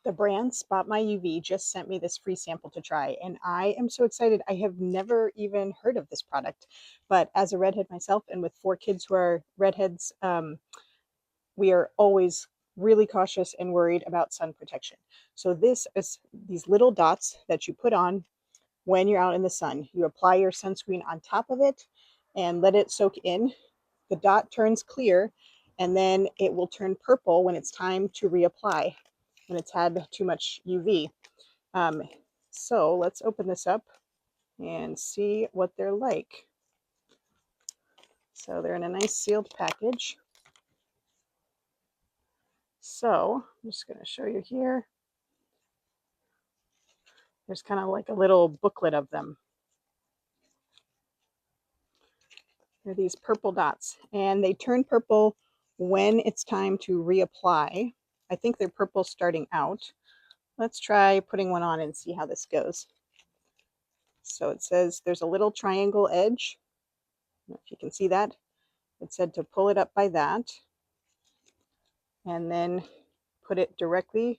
The brand SpotMyUV just sent me this free sample to try, and I am so excited. I have never even heard of this product, but as a redhead myself and with 4 kids who are redheads, we are always really cautious and worried about sun protection. So this is these little dots that you put on when you're out in the sun. You apply your sunscreen on top of it and let it soak in. The dot turns clear, and then it will turn purple when it's time to reapply, when it's had too much UV. So let's open this up and see what they're like. So they're in a nice sealed package. So I'm just going to show you here. There's kind of like a little booklet of them. They're these purple dots, and they turn purple when it's time to reapply. I think they're purple starting out. Let's try putting one on and see how this goes. So it says there's a little triangle edge. I don't know if you can see that. It said to pull it up by that and then put it directly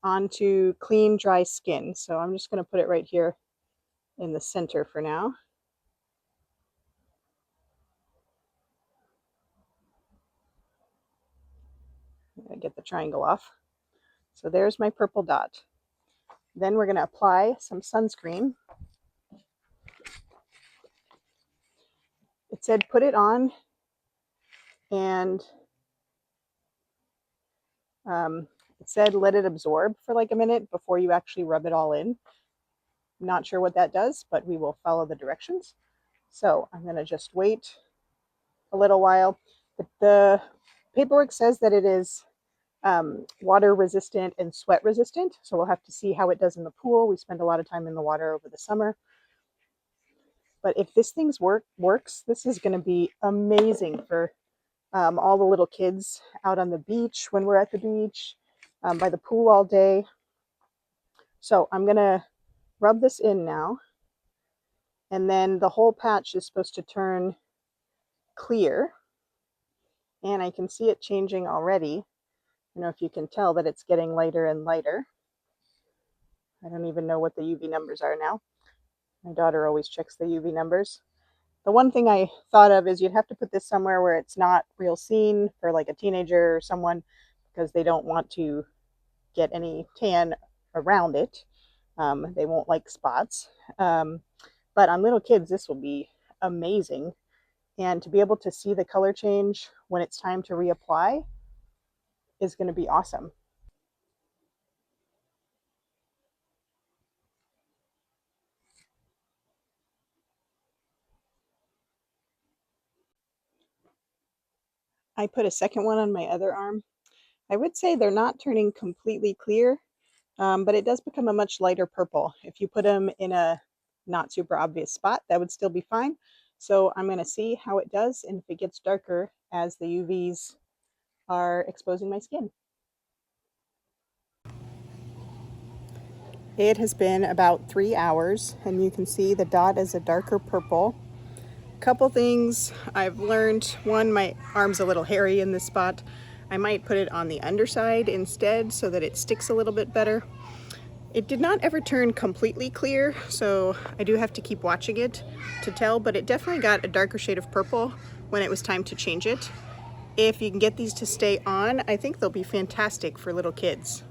onto clean, dry skin. So I'm just going to put it right here in the center for now. I get the triangle off. So there's my purple dot. Then we're going to apply some sunscreen. It said put it on and it said let it absorb for like a minute before you actually rub it all in. Not sure what that does, but we will follow the directions. So I'm going to just wait a little while. But the paperwork says that it is water resistant and sweat resistant. So we'll have to see how it does in the pool. We spend a lot of time in the water over the summer. But if this thing works, this is going to be amazing for all the little kids out on the beach when we're at the beach, by the pool all day. So I'm going to rub this in now. And then the whole patch is supposed to turn clear. And I can see it changing already. I don't know if you can tell that it's getting lighter and lighter. I don't even know what the UV numbers are now. My daughter always checks the UV numbers. The one thing I thought of is you'd have to put this somewhere where it's not real seen for like a teenager or someone, because they don't want to get any tan around it. They won't like spots. But on little kids, this will be amazing. And to be able to see the color change when it's time to reapply is going to be awesome. I put a second one on my other arm. I would say they're not turning completely clear, but it does become a much lighter purple. If you put them in a not super obvious spot, that would still be fine. So I'm going to see how it does and if it gets darker as the UVs are exposing my skin. It has been about 3 hours, and you can see the dot is a darker purple. Couple things I've learned. One, my arm's a little hairy in this spot. I might put it on the underside instead so that it sticks a little bit better. It did not ever turn completely clear, so I do have to keep watching it to tell, but it definitely got a darker shade of purple when it was time to change it. If you can get these to stay on, I think they'll be fantastic for little kids.